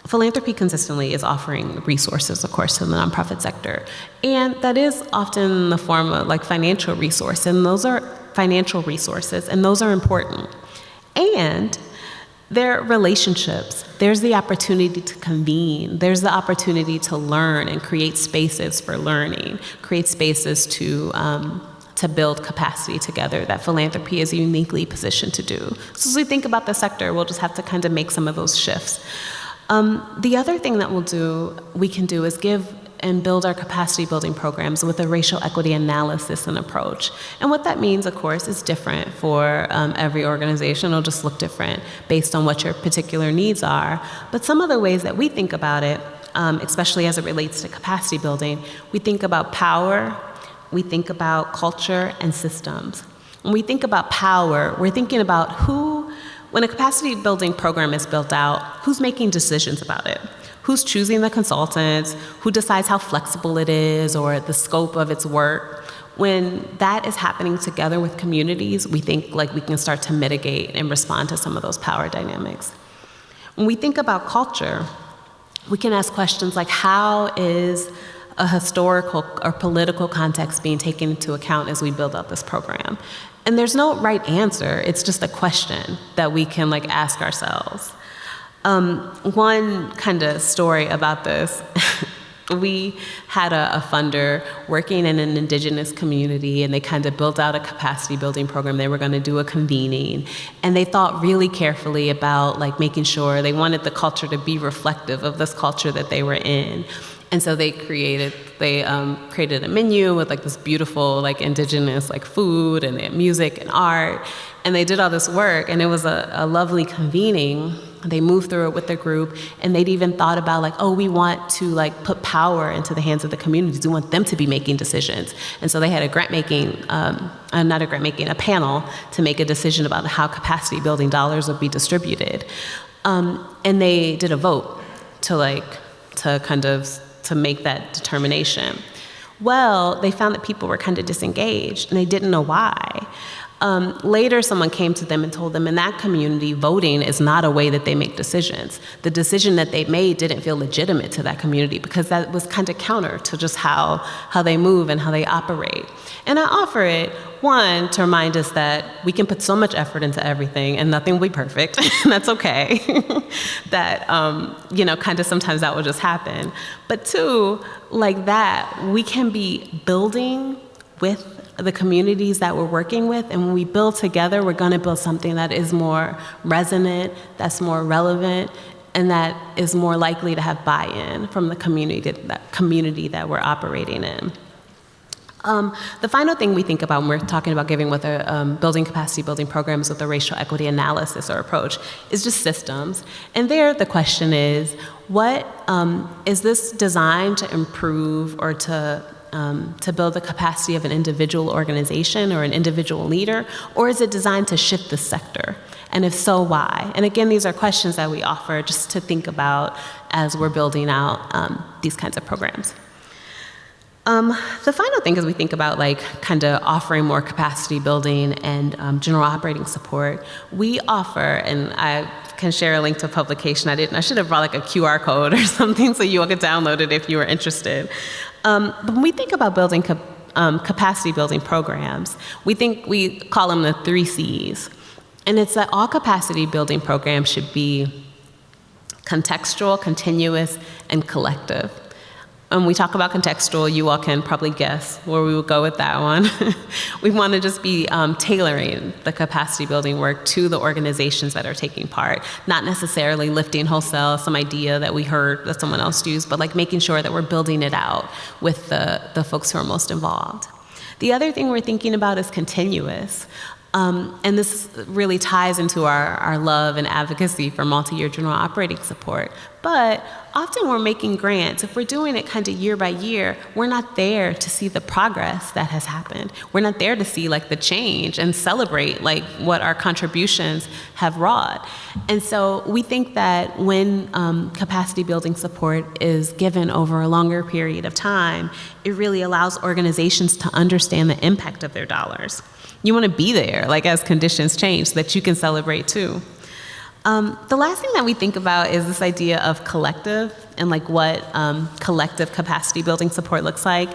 philanthropy consistently is offering resources, of course, to the nonprofit sector. And that is often in the form of like financial resources, and those are important. And there are relationships. There's the opportunity to convene. There's the opportunity to learn and create spaces for learning, create spaces to build capacity together that philanthropy is uniquely positioned to do. So as we think about the sector, we'll just have to kind of make some of those shifts. The other thing that we can do is give and build our capacity building programs with a racial equity analysis and approach. And what that means, of course, is different for every organization. It'll just look different based on what your particular needs are. But some of the ways that we think about it, especially as it relates to capacity building, we think about power, we think about culture and systems. When we think about power, we're thinking about when a capacity building program is built out, who's making decisions about it? Who's choosing the consultants? Who decides how flexible it is or the scope of its work? When that is happening together with communities, we think like we can start to mitigate and respond to some of those power dynamics. When we think about culture, we can ask questions like, how is a historical or political context being taken into account as we build out this program? And there's no right answer. It's just a question that we can like ask ourselves. One kind of story about this, we had a funder working in an indigenous community, and they kind of built out a capacity building program. They were going to do a convening, and they thought really carefully about like making sure they wanted the culture to be reflective of this culture that they were in. And so they created a menu with like this beautiful like indigenous like food, and they had music and art, and they did all this work, and it was a lovely convening. They moved through it with their group, and they'd even thought about like, oh, we want to like put power into the hands of the communities. We want them to be making decisions. And so they had a panel to make a decision about how capacity building dollars would be distributed. And they did a vote to make that determination. Well, they found that people were kind of disengaged, and they didn't know why. Later, someone came to them and told them in that community, voting is not a way that they make decisions. The decision that they made didn't feel legitimate to that community because that was kind of counter to just how they move and how they operate. And I offer it, one, to remind us that we can put so much effort into everything and nothing will be perfect, and that's okay. That, kind of sometimes that will just happen. But two, like that, we can be building with the communities that we're working with, and when we build together, we're going to build something that is more resonant, that's more relevant, and that is more likely to have buy-in from the community that we're operating in. The final thing we think about when we're talking about giving with building capacity building programs with a racial equity analysis or approach is just systems. And there the question is, what is this designed to improve or to build the capacity of an individual organization or an individual leader, or is it designed to shift the sector? And if so, why? And again, these are questions that we offer just to think about as we're building out these kinds of programs. The final thing is we think about kind of offering more capacity building and general operating support. We offer, and I can share a link to a publication. I should have brought a QR code or something so you all could download it if you were interested. But when we think about building capacity building programs, we call them the 3 C's. And it's that all capacity building programs should be contextual, continuous, and collective. When we talk about contextual, you all can probably guess where we would go with that one. We want to just be tailoring the capacity building work to the organizations that are taking part, not necessarily lifting wholesale some idea that we heard that someone else used, but making sure that we're building it out with the folks who are most involved. The other thing we're thinking about is continuous. And this really ties into our love and advocacy for multi-year general operating support. But often we're making grants. If we're doing it kind of year by year, we're not there to see the progress that has happened. We're not there to see the change and celebrate what our contributions have wrought. And so we think that when capacity building support is given over a longer period of time, it really allows organizations to understand the impact of their dollars. You want to be there, as conditions change, so that you can celebrate too. The last thing that we think about is this idea of collective and like what collective capacity building support looks like.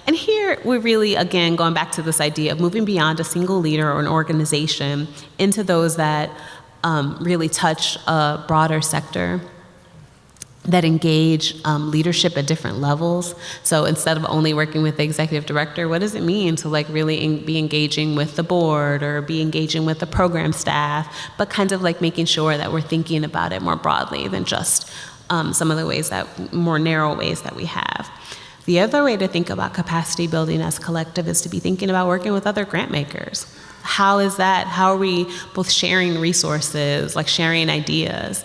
And here we're really, again, going back to this idea of moving beyond a single leader or an organization into those that really touch a broader sector, that engage leadership at different levels. So instead of only working with the executive director, what does it mean to like really be engaging with the board or be engaging with the program staff, but kind of like making sure that we're thinking about it more broadly than just some of the ways that, more narrow ways that we have. The other way to think about capacity building as collective is to be thinking about working with other grant makers. How is that? How are we both sharing resources, like sharing ideas?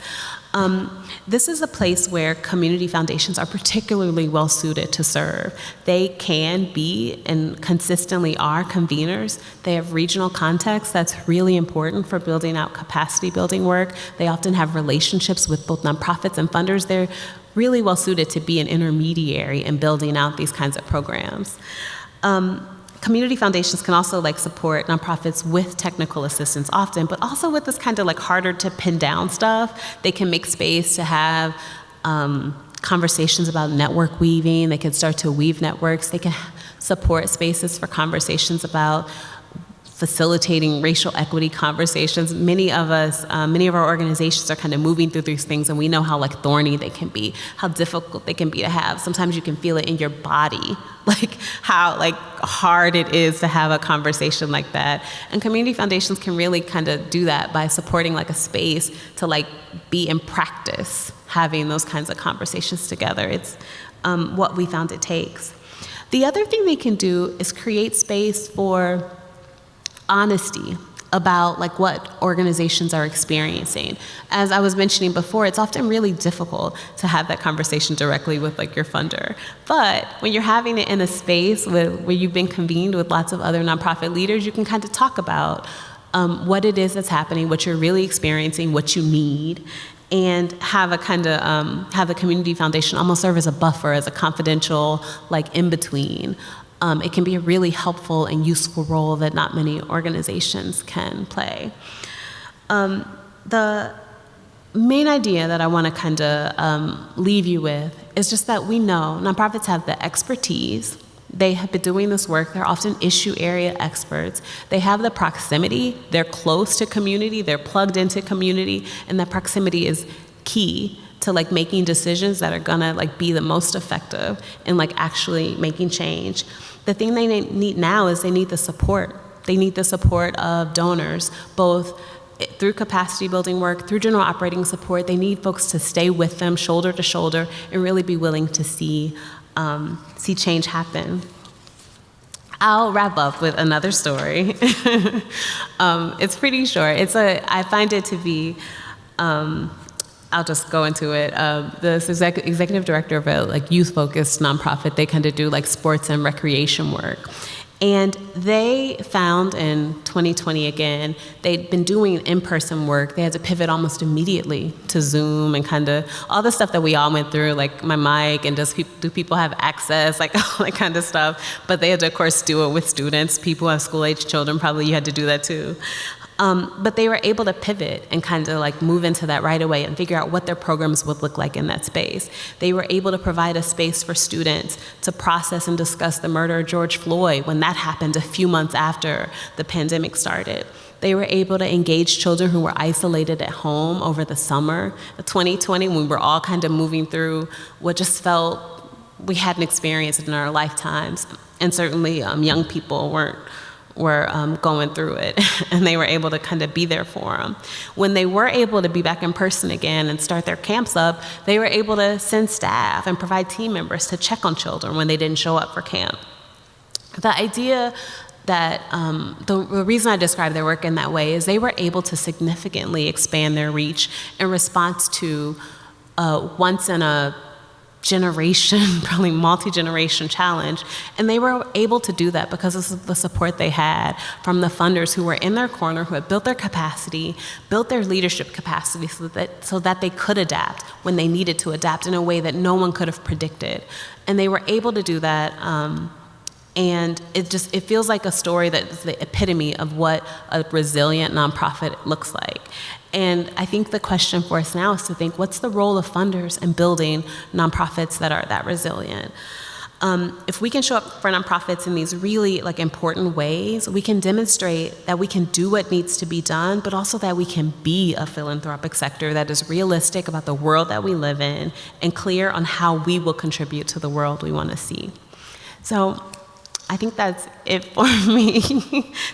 This is a place where community foundations are particularly well suited to serve. They can be and consistently are conveners. They have regional context that's really important for building out capacity building work. They often have relationships with both nonprofits and funders. They're really well suited to be an intermediary in building out these kinds of programs. Community foundations can also like support nonprofits with technical assistance often, but also with this kind of like harder to pin down stuff. They can make space to have conversations about network weaving. They can start to weave networks. They can support spaces for conversations about facilitating racial equity conversations. Many of us, many of our organizations are kind of moving through these things, and we know how like thorny they can be, how difficult they can be to have. Sometimes you can feel it in your body, like how like hard it is to have a conversation like that. And community foundations can really kind of do that by supporting like a space to like be in practice, having those kinds of conversations together. It's what we found it takes. The other thing they can do is create space for honesty about like what organizations are experiencing. As I was mentioning before, it's often really difficult to have that conversation directly with like your funder. But when you're having it in a space where you've been convened with lots of other nonprofit leaders, you can kind of talk about what it is that's happening, what you're really experiencing, what you need, and have a kind of, have a community foundation almost serve as a buffer, as a confidential like in-between. It can be a really helpful and useful role that not many organizations can play. The main idea that I want to kind of leave you with is just that we know nonprofits have the expertise. They have been doing this work. They're often issue area experts. They have the proximity. They're close to community. They're plugged into community. And that proximity is key to like making decisions that are gonna like be the most effective in like actually making change. The thing they need now is they need the support. They need the support of donors, both through capacity building work, through general operating support. They need folks to stay with them shoulder to shoulder and really be willing to see change happen. I'll wrap up with another story. It's pretty short. I find it to be, I'll just go into it. The executive director of a like youth-focused nonprofit, they kind of do like sports and recreation work. And they found in 2020 again, they'd been doing in-person work. They had to pivot almost immediately to Zoom and kind of all the stuff that we all went through, like my mic and do people have access, like all that kind of stuff. But they had to, of course, do it with students. People who have school-age children, probably you had to do that too. But they were able to pivot and kind of like move into that right away and figure out what their programs would look like in that space. They were able to provide a space for students to process and discuss the murder of George Floyd when that happened a few months after the pandemic started. They were able to engage children who were isolated at home over the summer of 2020 when we were all kind of moving through what just felt we hadn't experienced in our lifetimes. And certainly young people were going through it, and they were able to kind of be there for them. When they were able to be back in person again and start their camps up, they were able to send staff and provide team members to check on children when they didn't show up for camp. The idea that, the reason I describe their work in that way is they were able to significantly expand their reach in response to once in a generation, probably multi-generation challenge. And they were able to do that because of the support they had from the funders who were in their corner, who had built their capacity, built their leadership capacity so that they could adapt when they needed to adapt in a way that no one could have predicted. And they were able to do that And it feels like a story that's the epitome of what a resilient nonprofit looks like. And I think the question for us now is to think, what's the role of funders in building nonprofits that are that resilient? If we can show up for nonprofits in these really important ways, we can demonstrate that we can do what needs to be done, but also that we can be a philanthropic sector that is realistic about the world that we live in and clear on how we will contribute to the world we want to see. So I think that's it for me.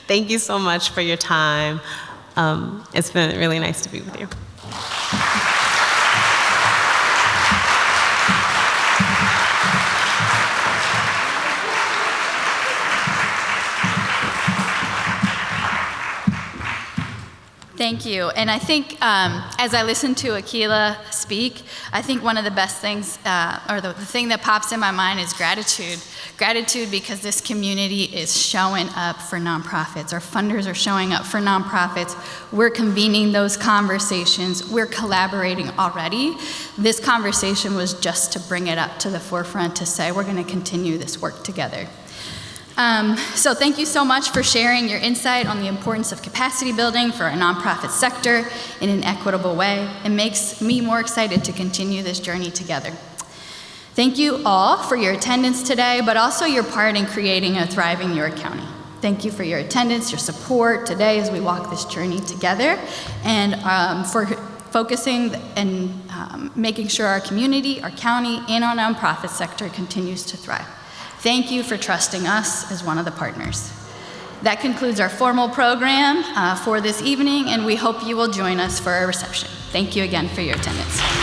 Thank you so much for your time. It's been really nice to be with you. Thank you. And I think as I listen to Akilah speak, I think one of the best things, or the thing that pops in my mind is gratitude. Gratitude because this community is showing up for nonprofits. Our funders are showing up for nonprofits. We're convening those conversations. We're collaborating already. This conversation was just to bring it up to the forefront to say we're going to continue this work together. So thank you so much for sharing your insight on the importance of capacity building for our nonprofit sector in an equitable way. It makes me more excited to continue this journey together. Thank you all for your attendance today, but also your part in creating a thriving York County. Thank you for your attendance, your support today as we walk this journey together, and for focusing and making sure our community, our county, and our nonprofit sector continues to thrive. Thank you for trusting us as one of the partners. That concludes our formal program for this evening, and we hope you will join us for our reception. Thank you again for your attendance.